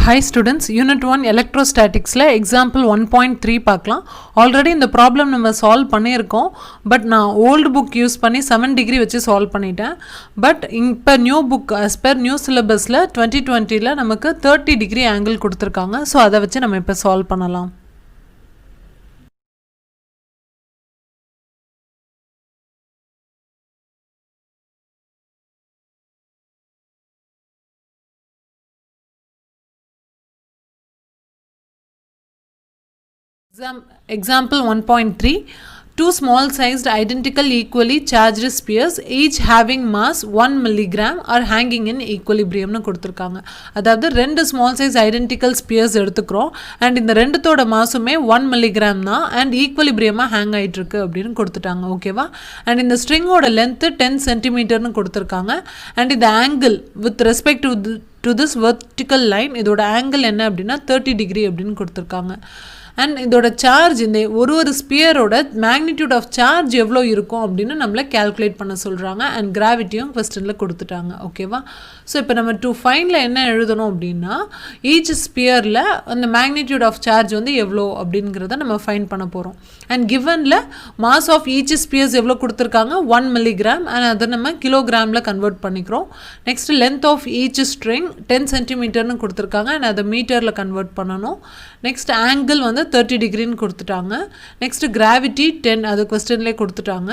Hi students, Unit 1 Electrostatics la example 1.3 பார்க்கலாம். Already இந்த problem நம்ம solve பண்ணியிருக்கோம். But நான் old book use பண்ணி 7 degree வச்சு solve பண்ணிட்டேன். But இப்போ new book as per new syllabusல 2020ல நமக்கு 30 degree angle கொடுத்திருக்காங்க. So அதை வச்சு நம்ம இப்போ solve பண்ணலாம். Example 1.3 Two small sized identical equally charged spheres each having mass 1 milligram are hanging in equilibrium னு கொடுத்திருக்காங்க. அதாவது ரெண்டு small size identical spheres எடுத்துக்கிறோம் and இந்த ரெண்டுத்தோட மாசுமே 1 milligram தான் and equilibrium hang ஆயிட்டு இருக்கு அப்படின்னு கொடுத்துட்டாங்க. ஓகேவா? and இந்த string ஓட length 10 cm னு கொடுத்திருக்காங்க and இந்த angle with respect to this vertical line இதோட angle என்ன அப்படின்னா 30 degree அப்படின்னு கொடுத்திருக்காங்க. அண்ட் இதோட சார்ஜ் இந்த ஒரு ஸ்பியரோட மேக்னிடியூட் ஆஃப் சார்ஜ் எவ்வளோ இருக்கும் அப்படின்னு நம்மளை கேல்குலேட் பண்ண சொல்கிறாங்க அண்ட் கிராவிட்டியும் கொஸ்டினில் கொடுத்துட்டாங்க. ஓகேவா? ஸோ இப்போ நம்ம டு ஃபைனில் என்ன எழுதணும் அப்படின்னா ஈச் ஸ்பியரில் அந்த மேக்னிடியூட் ஆஃப் சார்ஜ் வந்து எவ்வளோ அப்படிங்கிறத நம்ம ஃபைன் பண்ண போகிறோம். அண்ட் கிவனில் மாஸ் ஆஃப் ஈச் ஸ்பியர்ஸ் எவ்வளோ கொடுத்துருக்காங்க 1 milligram அண்ட் அதை நம்ம கிலோகிராமில் கன்வெர்ட் பண்ணிக்கிறோம். Next length of each string 10 cm கொடுத்துருக்காங்க அண்ட் அதை மீட்டரில் கன்வெர்ட் பண்ணணும். நெக்ஸ்ட் ஆங்கிள் வந்து 30 டிகிரின்னு கொடுத்துட்டாங்க. நெக்ஸ்ட் கிராவிட்டி 10 அது கொஸ்டின்லேயே கொடுத்துட்டாங்க.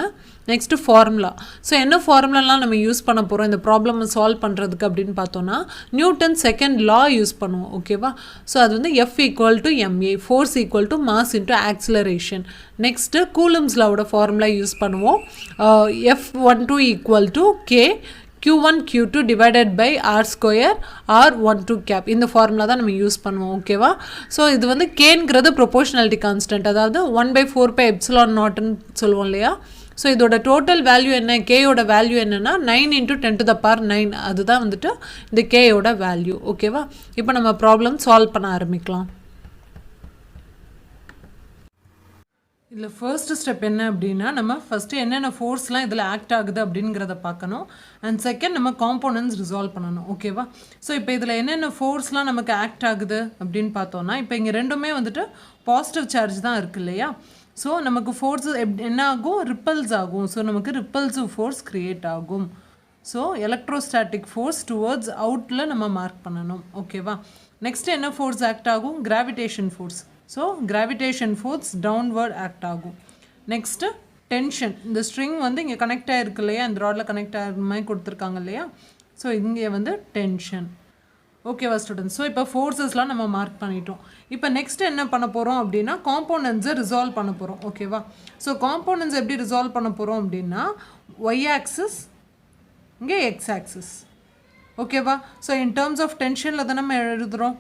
Next formula. ஸோ என்ன ஃபார்முலாலாம் நம்ம யூஸ் பண்ண போகிறோம் இந்த ப்ராப்ளமை சால்வ் பண்ணுறதுக்கு அப்படின்னு பார்த்தோன்னா நியூட்டன் செகண்ட் லா யூஸ் பண்ணுவோம். ஓகேவா? ஸோ அது வந்து F = ma, force = mass into acceleration. Next Coulomb's லாவோட ஃபார்முலா யூஸ் பண்ணுவோம். F12 = K Q1 Q2 divided by R square R12 cap இந்த ஃபார்முலா தான் நம்ம யூஸ் பண்ணுவோம். ஓகேவா? ஸோ இது வந்து கேங்கிறது ப்ரொபோர்ஷனாலிட்டி கான்ஸ்டன்ட், அதாவது 1/4πε0ன்னு சொல்லுவோம் இல்லையா? ஸோ இதோட டோட்டல் வேல்யூ என்ன, கேயோட வேல்யூ என்னென்னா 9 × 10⁹ அதுதான் வந்துட்டு இந்த கேயோட வேல்யூ. ஓகேவா? இப்போ நம்ம ப்ராப்ளம் சால்வ் பண்ண ஆரம்பிக்கலாம். இதில் ஃபர்ஸ்ட் ஸ்டெப் என்ன அப்படின்னா நம்ம ஃபஸ்ட்டு என்னென்ன ஃபோர்ஸ்லாம் இதில் ஆக்ட் ஆகுது அப்படிங்கிறத பார்க்கணும். அண்ட் செகண்ட் நம்ம காம்போனன்ட்ஸ் ரிசால்வ் பண்ணணும். ஓகேவா? ஸோ இப்போ இதில் என்னென்ன ஃபோர்ஸ்லாம் நமக்கு ஆக்ட் ஆகுது அப்படின்னு பார்த்தோன்னா இப்போ இங்கே ரெண்டுமே வந்துட்டு பாசிட்டிவ் சார்ஜ் தான் இருக்குது இல்லையா? ஸோ நமக்கு ஃபோர்ஸ் என்ன ஆகும், ரிப்பல்ஸ் ஆகும். ஸோ நமக்கு ரிப்பல்சிவ் ஃபோர்ஸ் க்ரியேட் ஆகும். ஸோ எலக்ட்ரோஸ்டாட்டிக் ஃபோர்ஸ் டுவர்ட்ஸ் அவுட்டில் நம்ம மார்க் பண்ணணும். ஓகேவா? நெக்ஸ்ட் என்ன ஃபோர்ஸ் ஆக்ட் ஆகும், gravitation force. So gravitation force downward act ஆகும். Next tension. இந்த ஸ்ட்ரிங் வந்து இங்கே கனெக்ட் ஆகிருக்கு இல்லையா, இந்த ராடில் கனெக்ட் ஆகிற மாதிரி கொடுத்துருக்காங்க இல்லையா? ஸோ இங்கே வந்து டென்ஷன். ஓகேவா ஸ்டூடெண்ட்ஸ்? ஸோ இப்போ ஃபோர்ஸஸ்லாம் நம்ம மார்க் பண்ணிட்டோம். இப்போ நெக்ஸ்ட் என்ன பண்ண போகிறோம் அப்படின்னா காம்போனன்ட்ஸை ரிசால்வ் பண்ண போகிறோம். ஓகேவா? ஸோ காம்போனன்ட்ஸ் எப்படி ரிசால்வ் பண்ண போகிறோம் அப்படின்னா ஒய் ஆக்சிஸ் இங்கே எக்ஸ் ஆக்சிஸ். ஓகேவா? ஸோ இன் டேர்ம்ஸ் ஆஃப் டென்ஷனில் தான் நம்ம எழுதுகிறோம்.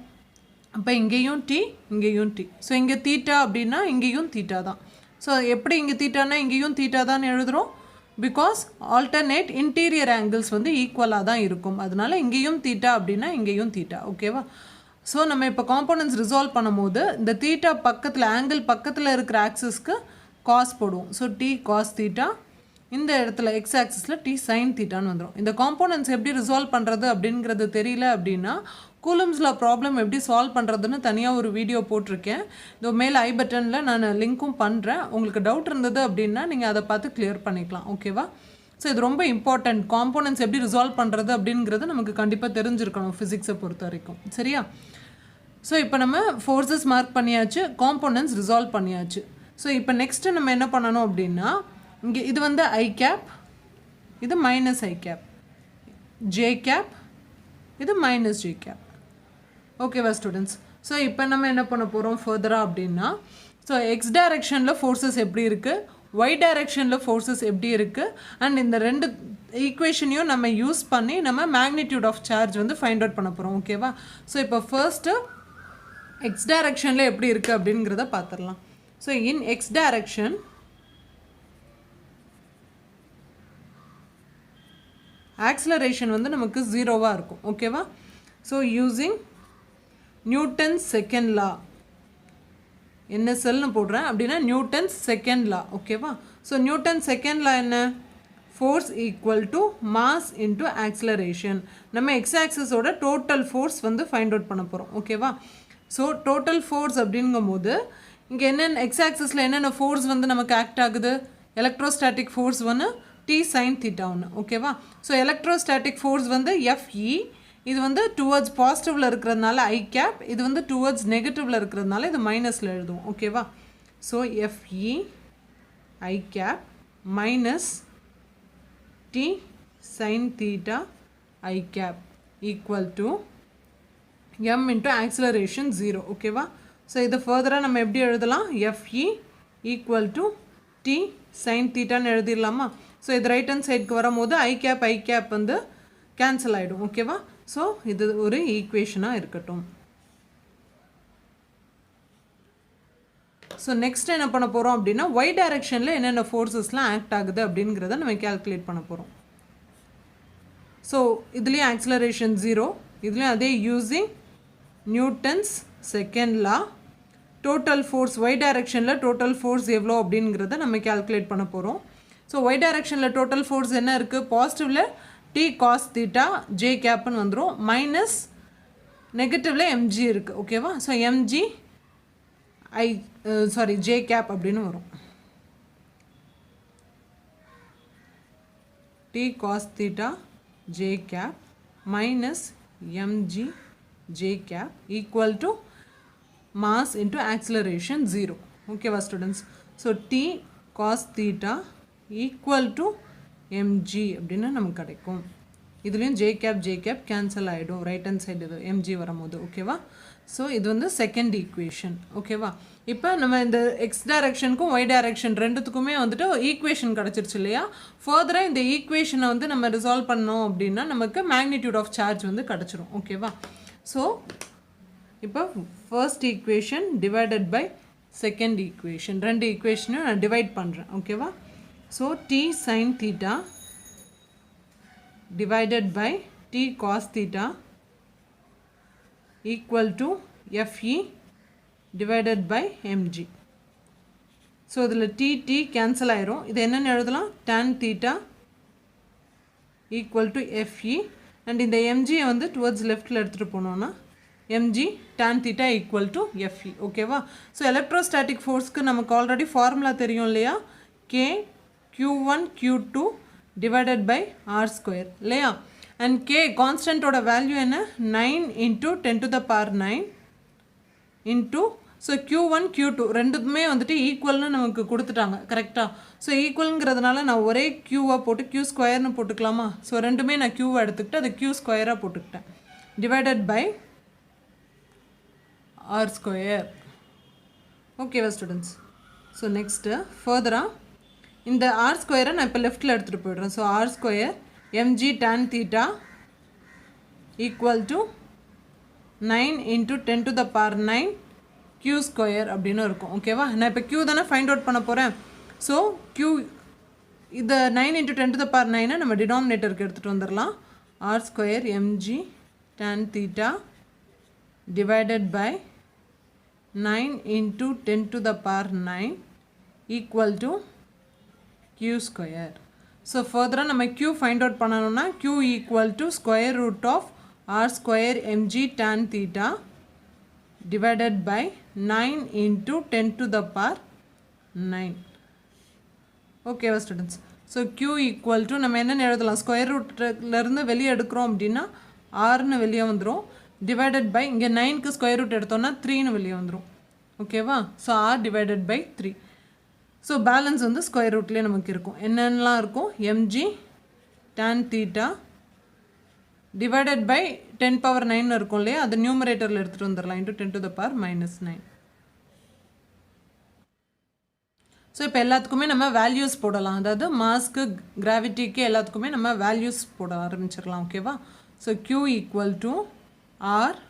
அப்போ இங்கேயும் டி இங்கேயும் டி. ஸோ இங்கே தீட்டா அப்படின்னா இங்கேயும் தீட்டா தான். ஸோ எப்படி இங்கே தீட்டானா இங்கேயும் தீட்டா தான் எழுதுகிறோம். பிகாஸ் ஆல்டர்னேட் இன்டீரியர் ஆங்கிள்ஸ் வந்து ஈக்குவலாக தான் இருக்கும். அதனால இங்கேயும் தீட்டா அப்படின்னா இங்கேயும் தீட்டா. ஓகேவா? ஸோ நம்ம இப்போ காம்போனன்ட்ஸ் ரிசால்வ் பண்ணும்போது இந்த தீட்டா பக்கத்தில் ஆங்கிள் பக்கத்தில் இருக்கிற ஆக்சிஸ்க்கு காஸ் போடுவோம். ஸோ டி காஸ் தீட்டா, இந்த இடத்துல எக்ஸ் ஆக்சிஸில் டி சைன் தீட்டான்னு வந்துடும். இந்த காம்போனன்ட்ஸ் எப்படி ரிசால்வ் பண்ணுறது அப்படிங்கிறது தெரியல அப்படின்னா கூலம்ஸில் ப்ராப்ளம் எப்படி சால்வ் பண்ணுறதுன்னு தனியாக ஒரு வீடியோ போட்டிருக்கேன். இதோ மேலே ஐ பட்டனில் நான் லிங்க்கும் பண்ணுறேன். உங்களுக்கு டவுட் இருந்தது அப்படின்னா நீங்கள் அதை பார்த்து கிளியர் பண்ணிக்கலாம். ஓகேவா? ஸோ இது ரொம்ப இம்பார்ட்டண்ட். காம்போனன்ட்ஸ் எப்படி ரிசால்வ் பண்ணுறது அப்படிங்கிறது நமக்கு கண்டிப்பாக தெரிஞ்சிருக்கணும் ஃபிசிக்ஸை பொறுத்த வரைக்கும். சரியா? ஸோ இப்போ நம்ம ஃபோர்ஸஸ் மார்க் பண்ணியாச்சு, காம்போனன்ட்ஸ் ரிசால்வ் பண்ணியாச்சு. ஸோ இப்போ நெக்ஸ்ட்டு நம்ம என்ன பண்ணணும் அப்படின்னா இங்கே இது வந்து ஐ கேப், இது மைனஸ் ஐ கேப், ஜே கேப், இது மைனஸ் ஜே கேப். ஓகேவா ஸ்டூடெண்ட்ஸ்? ஸோ இப்போ நம்ம என்ன பண்ண போகிறோம் ஃபர்தராக அப்படின்னா ஸோ எக்ஸ் டைரெக்ஷனில் ஃபோர்ஸஸ் எப்படி இருக்குது, ஒய் டைரெக்ஷனில் ஃபோர்ஸஸ் எப்படி இருக்குது அண்ட் இந்த ரெண்டு ஈக்குவேஷனையும் நம்ம யூஸ் பண்ணி நம்ம மேக்னிடியூட் ஆஃப் சார்ஜ் வந்து ஃபைண்ட் அவுட் பண்ண போகிறோம். ஓகேவா? ஸோ இப்போ ஃபர்ஸ்ட்டு எக்ஸ் டைரெக்ஷனில் எப்படி இருக்குது அப்படிங்கிறத பார்த்துடலாம். So in X direction acceleration வந்து நமக்கு 0வாக இருக்கும். ஓகேவா? So using Newton's second law, NSLன்னு போடுறேன் அப்படின்னா நியூட்டன்ஸ் செகண்ட் லா. ஓகேவா? ஸோ நியூட்டன் செகண்ட் லா என்ன, force equal to mass into acceleration. நம்ம x axis ஓட total force வந்து find out பண்ண போறோம் ஓகேவா. ஸோ total force அப்படிங்கும்போது இங்கே என்னென்ன x axisல என்னென்ன force வந்து நமக்கு ஆக்ட் ஆகுது, electrostatic force வந்து t sin theta ஒன்று ஓகேவா. ஸோ electrostatic force வந்து Fe, இது வந்து டுவர்ட்ஸ் பாசிட்டிவில் இருக்கிறதுனால ஐ கேப், இது வந்து டுவர்ட்ஸ் நெகட்டிவில் இருக்கிறதுனால இது மைனஸில் எழுதுவோம் ஓகேவா. So Fe I gap minus t sin theta I cap equal to m into acceleration 0 ஓகேவா. ஸோ இதை ஃபர்தராக நம்ம எப்படி எழுதலாம், Fe equal to t sin thetaன்னு எழுதிடலாமா. ஸோ இது ரைட் ஹேண்ட் சைடுக்கு வரும்போது ஐ கேப் வந்து கேன்சல் ஆகிடும் ஓகேவா. ஸோ இது ஒரு ஈக்குவேஷனாக இருக்கட்டும். ஸோ நெக்ஸ்ட் என்ன பண்ண போகிறோம் அப்படின்னா y டைரக்ஷனில் என்னென்ன ஃபோர்ஸஸ்லாம் ஆக்ட் ஆகுது அப்படிங்கிறத நம்ம கேல்குலேட் பண்ண போகிறோம். ஸோ இதுலேயும் ஆக்சிலரேஷன் 0, இதுலேயும் அதே யூஸிங் நியூட்டன்ஸ் செகண்ட் லா. டோட்டல் ஃபோர்ஸ் y டைரக்ஷனில் டோட்டல் ஃபோர்ஸ் எவ்வளோ அப்படிங்கிறத நம்ம கேல்குலேட் பண்ண போகிறோம். ஸோ y டைரக்ஷனில் டோட்டல் ஃபோர்ஸ் என்ன இருக்குது, பாசிட்டிவில் t cos theta j கேப்னு வந்துடும், மைனஸ் நெகட்டிவில் mg இருக்குது ஓகேவா. ஸோ mg j cap அப்படின்னு வரும். t cos theta j cap minus mg j cap equal to mass into acceleration 0 ஓகேவா students. So t cos theta equal to mg அப்படின்னு நமக்கு கிடைக்கும். இதுலேயும் j cap கேன்சல் ஆகிடும் ரைட் ஹேண்ட் சைடு இது mg வரும்போது ஓகேவா. ஸோ இது வந்து செகண்ட் ஈக்குவேஷன் ஓகேவா. இப்போ நம்ம இந்த எக்ஸ் டைரக்ஷனுக்கும் ஒய் டைரக்ஷன் ரெண்டுத்துக்குமே வந்துட்டு ஈக்குவேஷன் கிடச்சிருச்சு இல்லையா. ஃபர்தராக இந்த ஈக்குவேஷனை வந்து நம்ம ரிசால்வ் பண்ணோம் அப்படின்னா நமக்கு மேக்னிடியூட் ஆஃப் சார்ஜ் வந்து கிடச்சிரும் ஓகேவா. ஸோ இப்போ first equation divided by second equation, ரெண்டு ஈக்குவேஷனையும் நான் டிவைட் பண்ணுறேன் ஓகேவா. So T sine theta divided by t cos theta equal to Fe divided by mg. So இதில் t கேன்சல் ஆயிரும். இது என்னென்னு எழுதலாம், tan theta equal to Fe and இந்த mg வந்து டுவர்ட்ஸ் லெஃப்டில் எடுத்துகிட்டு போனோன்னா mg tan theta equal to Fe ஓகேவா. ஸோ எலக்ட்ரோஸ்டாட்டிக் ஃபோர்ஸ்க்கு நமக்கு ஆல்ரெடி ஃபார்முலா தெரியும் இல்லையா, k q1 q2 divided by r square இல்லையா. and k கான்ஸ்டன்ட்டோட வேல்யூ என்ன, 9 into 10 to the power 9 into so q1 q2 ரெண்டுமே வந்துட்டு ஈக்குவல்னு நமக்கு கொடுத்துட்டாங்க கரெக்டாக. ஸோ ஈக்குவலுங்கிறதுனால நான் ஒரே க்யூவாக போட்டு q ஸ்கொயர்னு போட்டுக்கலாமா. ஸோ ரெண்டுமே நான் க்யூவை எடுத்துக்கிட்டு அது q ஸ்கொயராக போட்டுக்கிட்டேன், டிவைடட் பை r ஸ்கொயர் ஓகேவா ஸ்டூடெண்ட்ஸ். ஸோ நெக்ஸ்ட்டு ஃபர்தராக இந்த ஆர் ஸ்கொயரை நான் இப்போ லெஃப்டில் எடுத்துகிட்டு போய்ட்றேன். So R square MG tan theta equal to 9 into 10 to the power 9 q square அப்படின்னு இருக்கும் ஓகேவா. நான் இப்போ q தானே ஃபைண்ட் அவுட் பண்ண போகிறேன். ஸோ q இதை 9 into 10 to the power 9 நம்ம டினாமினேட்டருக்கு எடுத்துகிட்டு வந்துடலாம். R square MG tan theta divided by 9 into 10 to the power 9 equal to q square. So ஃபர்தராக நம்ம q ஃபைண்ட் அவுட் பண்ணணும்னா q equal to square root of R square MG tan theta divided by 9 into 10 to the power 9 ஓகேவா students. So q equal to நம்ம என்னென்னு எழுதலாம், square ரூட்லேருந்து வெளியே எடுக்கிறோம் அப்படின்னா ஆர்னு வெளியே வந்துடும், டிவைடட் பை இங்கே 9க்கு ஸ்கொயர் ரூட் எடுத்தோம்னா 3ன்னு வெளியே வந்துடும் ஓகேவா. So R divided by 3. So balance வந்து ஸ்கொயர் ரூட்லேயே நமக்கு இருக்கும். என்னென்னலாம் இருக்கும், MG tan theta divided by 10 power 9 இருக்கும் இல்லையா, அது நியூமரேட்டரில் எடுத்துகிட்டு வந்துடலாம் into 10 to the power -9. So இப்போ எல்லாத்துக்குமே நம்ம வேல்யூஸ் போடலாம், அதாவது மாஸ்க்கு கிராவிட்டிக்கு எல்லாத்துக்குமே நம்ம வேல்யூஸ் போட ஆரம்பிச்சிடலாம் ஓகேவா. So q equal to R,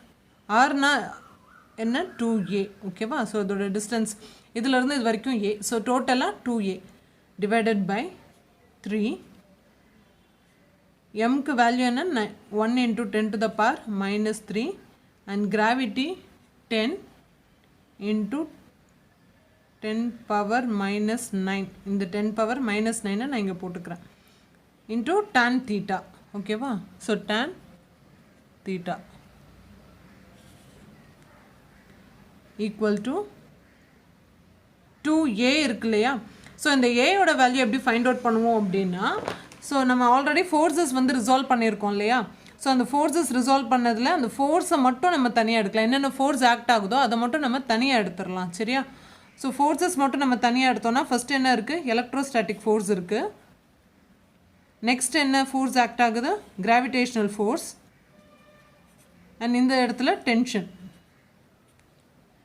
ஆர்னா என்ன 2a ஓகேவா. ஸோ இதோட டிஸ்டன்ஸ் இதிலேருந்து இது வரைக்கும் a, ஸோ டோட்டலாக 2a டிவைடட் பை 3. mக்கு வேல்யூ என்ன 1 into 10 to the power -3 and gravity 10 into 10 power -9. இந்த 10 power -9 நான் இங்கே போட்டுக்கிறேன். into tan theta. ஓகேவா? So tan theta equal to 2a இருக்கு இல்லையா? ஸோ இந்த ஏயோட வேல்யூ எப்படி ஃபைண்ட் அவுட் பண்ணுவோம் அப்படின்னா, ஸோ நம்ம ஆல்ரெடி ஃபோர்ஸஸ் வந்து ரிசால்வ் பண்ணியிருக்கோம் இல்லையா? ஸோ அந்த ஃபோர்ஸஸ் ரிசால்வ் பண்ணதில் அந்த ஃபோர்ஸை மட்டும் நம்ம தனியாக எடுக்கலாம். என்னென்ன ஃபோர்ஸ் ஆக்ட் ஆகுதோ அதை மட்டும் நம்ம தனியாக எடுத்துடலாம். சரியா? ஸோ ஃபோர்ஸஸ் மட்டும் நம்ம தனியாக எடுத்தோம்னா ஃபஸ்ட்டு என்ன இருக்குது? எலக்ட்ரோஸ்டாட்டிக் ஃபோர்ஸ் இருக்குது. நெக்ஸ்ட் என்ன ஃபோர்ஸ் ஆக்ட் ஆகுது? Gravitational force. அண்ட் இந்த இடத்துல டென்ஷன்.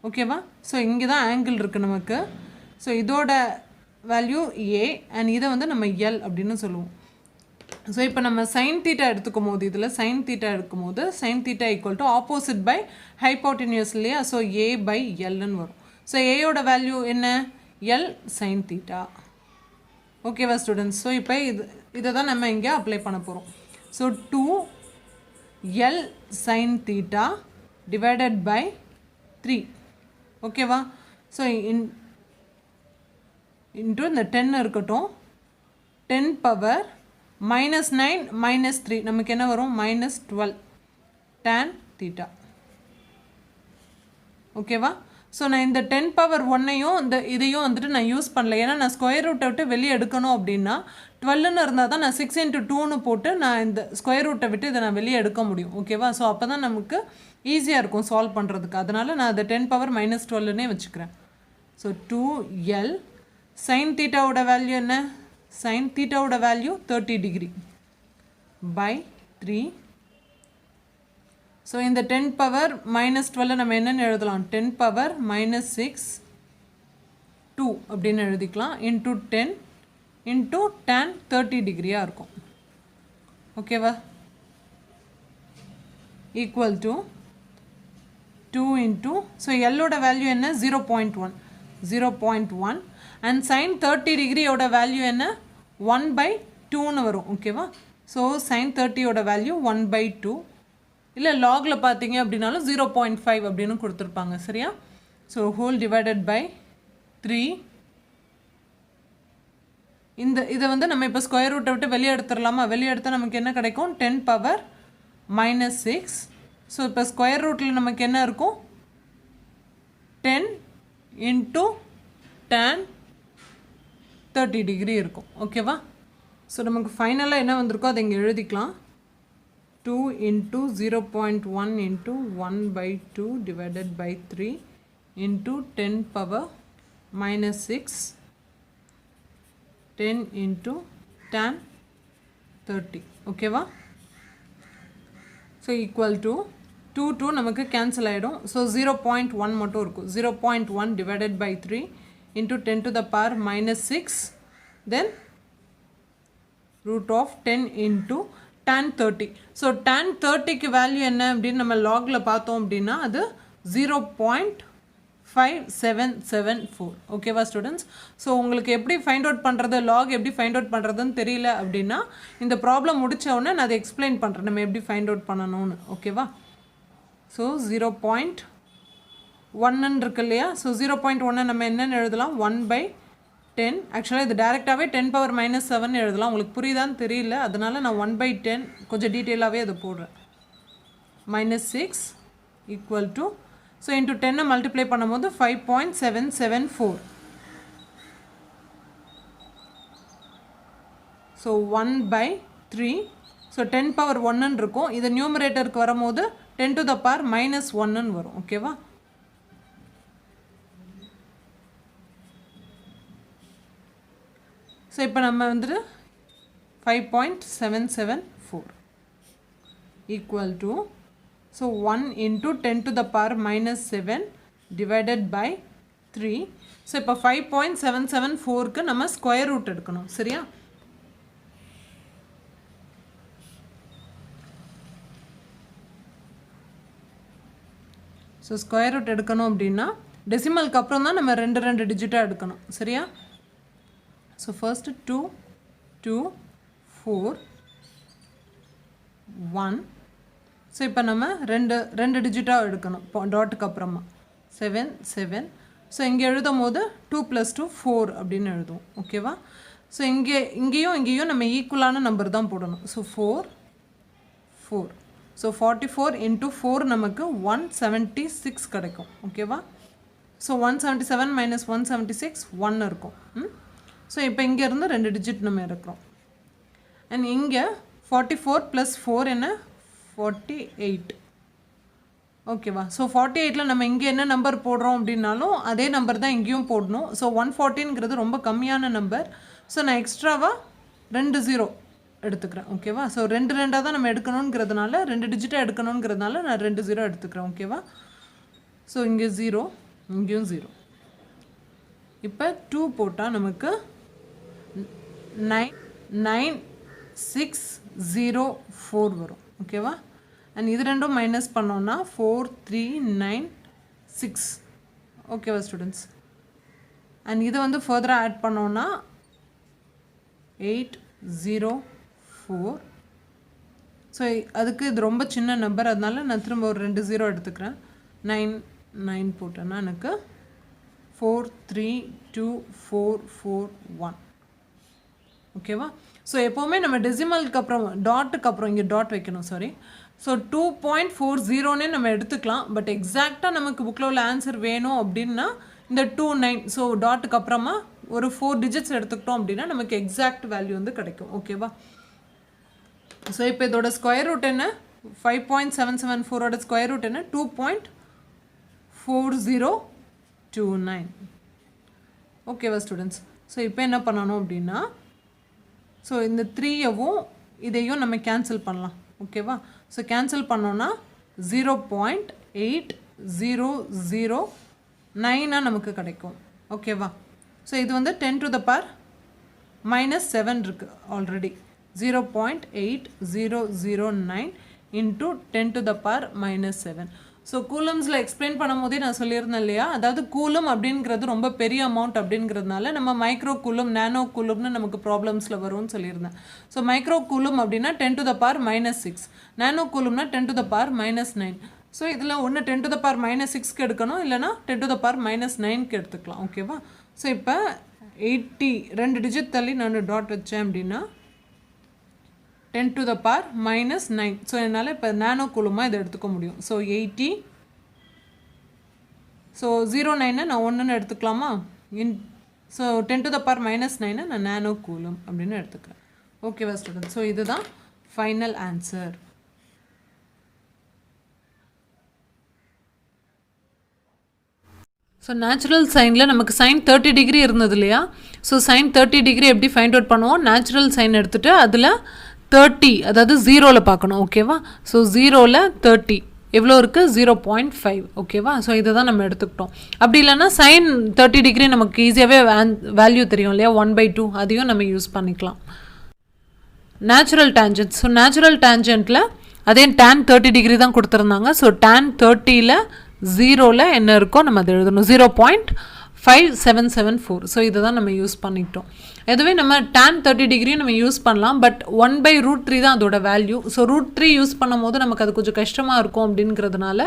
ஓகேவா? ஸோ இங்கே தான் ஆங்கிள் இருக்குது நமக்கு. ஸோ இதோட வேல்யூ ஏ அண்ட் இதை வந்து நம்ம எல் அப்படின்னு சொல்லுவோம். ஸோ இப்போ நம்ம சைன் தீட்டா எடுத்துக்கும் போது இதில் சைன் தீட்டா எடுக்கும் போது sine theta equal to opposite by hypotenuse இல்லையா? ஸோ ஏ பை எல்னு வரும். ஸோ ஏயோட வேல்யூ என்ன? L sine theta. ஓகேவா ஸ்டூடெண்ட்ஸ்? ஸோ இப்போ இதை தான் நம்ம இங்கே அப்ளை பண்ண போகிறோம். So 2L sin theta divided by 3. ஓகேவா? ஸோ இன்ட்டு இந்த 10 இருக்கட்டும். 10 பவர் -9 -3 நமக்கு என்ன வரும்? -12 tan theta. ஓகேவா? ஸோ நான் இந்த 10 பவர் 1ஐயும் இதையும் வந்துட்டு நான் யூஸ் பண்ணல. ஏன்னா நான் ஸ்கொயர் ரூட்டை விட்டு வெளியே எடுக்கணும் அப்படின்னா 12ன்னு இருந்தால் தான் நான் 6 × 2ன்னு போட்டு நான் இந்த ஸ்கொயர் ரூட்டை விட்டு இதை நான் வெளியே எடுக்க முடியும். ஓகேவா? ஸோ அப்போ தான் நமக்கு ஈஸியாக இருக்கும் சால்வ் பண்ணுறதுக்கு. அதனால் நான் அதை 10 பவர் -12ன்னே வச்சுக்கிறேன். ஸோ 2L சைன் தீட்டாவோட வேல்யூ என்ன? சைன் தீட்டாவோட வேல்யூ 30 டிகிரி பை 3. ஸோ இந்த 10 பவர் -12 நம்ம என்னென்னு எழுதலாம்? 10 பவர் -6 2 அப்படின்னு எழுதிக்கலாம். இன்ட்டு 10 இன்ட்டு tan 30 டிகிரியாக இருக்கும். ஓகேவா? ஈக்குவல் டு 2 இன்ட்டு ஸோ எல்லோட வேல்யூ என்ன? 0.1 0.1 அண்ட் சைன் 30 டிகிரியோட வேல்யூ என்ன? 1/2ன்னு வரும். ஓகேவா? ஸோ சைன் 30யோட வேல்யூ 1/2. இல்லை லாகில் பார்த்தீங்க அப்படின்னாலும் 0.5 அப்படின்னு கொடுத்துருப்பாங்க. சரியா? So whole divided by 3. இதை வந்து நம்ம இப்போ ஸ்கொயர் ரூட்டை விட்டு வெளியே எடுத்துடலாமா? வெளியே எடுத்தால் நமக்கு என்ன கிடைக்கும்? 10 பவர் -6. ஸோ இப்போ ஸ்கொயர் ரூட்டில் நமக்கு என்ன இருக்கும்? 10 இன்ட்டு tan 30 டிகிரி இருக்கும். ஓகேவா? ஸோ நமக்கு ஃபைனலாக என்ன வந்திருக்கோ அதை இங்கே எழுதிக்கலாம். 2 into 0.1 into 1/2 divided by 3 into 10 power -6 10 into tan 30. ஓகேவா? ஸோ ஈக்குவல் டு 2 நமக்கு கேன்சல் ஆகிடும். ஸோ 0.1 மட்டும் இருக்கும். 0.1 divided by 3 into 10 to the power -6 then root of 10 into tan 30. So tan 30க்கு வேல்யூ என்ன அப்படின்னு நம்ம லாகில் பார்த்தோம் அப்படின்னா அது 0.5774. ஓகேவா ஸ்டூடெண்ட்ஸ்? ஸோ உங்களுக்கு எப்படி ஃபைண்ட் அவுட் பண்ணுறது, லாக் எப்படி ஃபைண்ட் அவுட் பண்ணுறதுன்னு தெரியல அப்படின்னா இந்த ப்ராப்ளம் முடித்தவுடனே நான் அதை எக்ஸ்பிளைன் பண்ணுறேன் நம்ம எப்படி ஃபைண்ட் அவுட் பண்ணணும்னு. ஓகேவா? ஸோ 0.1 இருக்கு இல்லையா? ஸோ 0.1 நம்ம என்னென்னு எழுதலாம்? 1/10. ஆக்சுவலாக இது டேரெக்டாகவே 10 பவர் -7 எழுதலாம். உங்களுக்கு புரியுதான்னு தெரியல, அதனால் நான் 1/10 கொஞ்சம் டீட்டெயிலாகவே அதை போடுறேன். -6 equal to so into 10 multiply பண்ணும்போது 5.774. ஸோ 1/3. ஸோ 10 பவர் 1 இருக்கும். இது நியூமரேட்டருக்கு வரும்போது 10 to the power -1 வரும். ஓகேவா? ஸோ இப்போ நம்ம வந்துட்டு 5.774 equal to so 1 into 10 to the power -7 divided by 3. So இப்போ 5.774க்கு நம்ம ஸ்கொயர் ரூட் எடுக்கணும். சரியா? ஸோ ஸ்கொயர் ரூட் எடுக்கணும் அப்படின்னா டெசிமலுக்கு அப்புறம் தான் நம்ம ரெண்டு டிஜிட்டாக எடுக்கணும். சரியா? So first 2 2 4 1. ஸோ இப்போ நம்ம ரெண்டு டிஜிட்டாக எடுக்கணும் டாட்டுக்கு அப்புறமா 7 7. ஸோ இங்கே எழுதும் போது 2 + 2 4 அப்படின்னு எழுதுவோம். ஓகேவா? ஸோ இங்கேயும் நம்ம ஈக்குவலான நம்பர் தான் போடணும். ஸோ 4 ஸோ 44 இன்ட்டு 4 நமக்கு 176 கிடைக்கும். ஓகேவா? ஸோ 177 மைனஸ் 176 1 இருக்கும். ஸோ இப்போ இங்கேருந்து 2 டிஜிட் நம்ம இருக்கிறோம். அண்ட் இங்கே 44 ப்ளஸ் 4 என்ன 48. ஓகேவா? ஸோ 48ல் நம்ம இங்கே என்ன நம்பர் போடுறோம் அப்படின்னாலும் அதே நம்பர் தான் இங்கேயும் போடணும். ஸோ 114ங்கிறது ரொம்ப கம்மியான நம்பர். ஸோ நான் எக்ஸ்ட்ராவாக 2 0 எடுத்துக்கிறேன். ஓகேவா? ஸோ 2 தான் நம்ம எடுக்கணுங்கிறதுனால 2 டிஜிட்டாக எடுக்கணுங்கிறதுனால நான் 2 0 எடுத்துக்கிறேன். ஓகேவா? ஸோ இங்கே 0 இங்கேயும் 0. இப்போ 2 போட்டால் நமக்கு 9604 வரும். ஓகேவா? அண்ட் இது ரெண்டும் மைனஸ் பண்ணோன்னா 4396. ஓகேவா ஸ்டூடெண்ட்ஸ்? அண்ட் இதை வந்து ஃபர்தராக ஆட் பண்ணோன்னா 804. ஸோ அதுக்கு இது ரொம்ப சின்ன நம்பர், அதனால நான் திரும்ப ஒரு 2 0 எடுத்துக்கிறேன். 9 போட்டேன்னா எனக்கு 432441. ஓகேவா? ஸோ எப்போவுமே நம்ம டெசிமலுக்கு அப்புறம் டாட்டுக்கு அப்புறம் இங்கே டாட் வைக்கணும். சாரி. ஸோ 2.40னே நம்ம எடுத்துக்கலாம். பட் எக்ஸாக்டாக நமக்கு புக்கில் உள்ள ஆன்சர் வேணும் அப்படின்னா இந்த 29 ஸோ டாட்டுக்கு அப்புறமா ஒரு 4 டிஜிட்ஸ் எடுத்துக்கிட்டோம் அப்படின்னா நமக்கு எக்ஸாக்ட் வேல்யூ வந்து கிடைக்கும். ஓகேவா? ஸோ இப்போ இதோட ஸ்கொயர் ரூட் என்ன 5.774ஓட ஸ்கொயர் ரூட் என்ன 2.4029. ஓகேவா ஸ்டூடெண்ட்ஸ்? ஸோ இப்போ என்ன பண்ணணும் அப்படின்னா ஸோ இந்த 3யவும் இதையும் நம்ம கேன்சல் பண்ணலாம். ஓகேவா? ஸோ கேன்சல் பண்ணோன்னா 0.8009 நமக்கு கிடைக்கும். ஓகேவா? ஸோ இது வந்து 10 to the power -7 இருக்குது already. 0.8009 into 10 to the power -7. So கூலம்ஸில் எக்ஸ்பிளைன் பண்ணும் போதே நான் சொல்லியிருந்தேன் இல்லையா, அதாவது கூலம் அப்படிங்கிறது ரொம்ப பெரிய அமௌண்ட் அப்படிங்கிறதுனால நம்ம மைக்ரோ கூலம் நேனோ கூலம்னு நமக்கு ப்ராப்ளம்ஸில் வரும்னு சொல்லியிருந்தேன். ஸோ மைக்ரோ கூலம் அப்படின்னா 10 to the power -6, நேனோ கூலம்னா 10 to the power -9. ஸோ இதில் ஒன்று 10 to the power -6க்கு எடுக்கணும், இல்லைனா 10 to the power -9க்கு எடுத்துக்கலாம். ஓகேவா? ஸோ இப்போ 80 2 டிஜிட் தள்ளி நான் டாட் வச்சேன் அப்படின்னா 10 to the power -9. ஸோ என்னால் இப்போ நேனோ கூலமாக இதை எடுத்துக்க முடியும். ஸோ 80 ஸோ 09 நான் 1ன்னு எடுத்துக்கலாமா? ஸோ 10 to the power -9 நான் நேனோ கூலம் அப்படின்னு எடுத்துக்கிறேன். ஓகேவா ஸ்டூடெண்ட்? ஸோ இதுதான் ஃபைனல் ஆன்சர். ஸோ நேச்சுரல் சைனில் நமக்கு சைன் 30 டிகிரி இருந்தது இல்லையா? ஸோ சைன் 30 டிகிரி எப்படி ஃபைண்ட் அவுட் பண்ணுவோம்? நேச்சுரல் சைன் எடுத்துகிட்டு அதில் 30 அதாவது 0ல் பார்க்கணும். ஓகேவா? ஸோ 0ல் 30 எவ்வளோ இருக்குது? 0.5. ஓகேவா? ஸோ இதை தான் நம்ம எடுத்துக்கிட்டோம். அப்படி இல்லைன்னா சைன் 30 டிகிரி நமக்கு ஈஸியாகவே வேல்யூ தெரியும் இல்லையா, 1/2 அதையும் நம்ம யூஸ் பண்ணிக்கலாம். Natural tangent. ஸோ நேச்சுரல் டேஞ்சன்ட்டில் அதே tan 30 டிகிரி தான் கொடுத்துருந்தாங்க. ஸோ tan 30ல் 0ல் என்ன இருக்கோ நம்ம அதை எழுதணும். 0.5774. ஸோ இதை தான் நம்ம யூஸ் பண்ணிக்கிட்டோம். எதுவே நம்ம tan 30 டிகிரியும் நம்ம யூஸ் பண்ணலாம். பட் 1/√3 தான் அதோட வேல்யூ. ஸோ √3 யூஸ் பண்ணும் போது நமக்கு அது கொஞ்சம் கஷ்டமாக இருக்கும் அப்படிங்கிறதுனால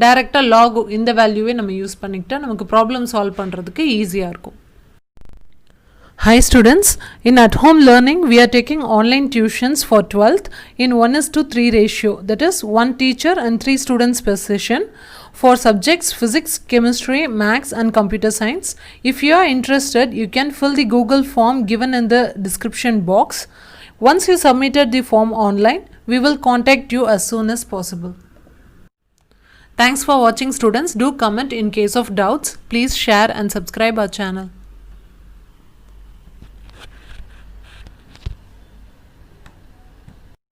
டைரெக்டாக லாக் இந்த வேல்யூவே நம்ம யூஸ் பண்ணிக்கிட்டால் நமக்கு ப்ராப்ளம் சால்வ் பண்ணுறதுக்கு ஈஸியாக இருக்கும். Hi students, in at home learning we are taking online tuitions for 12th in 1:3 ratio, that is 1 teacher and 3 students per session for subjects physics, chemistry, maths and computer science. If you are interested, you can fill the Google form given in the description box. Once you submitted the form online, we will contact you as soon as possible. Thanks for watching students. Do comment in case of doubts. Please share and subscribe our channel.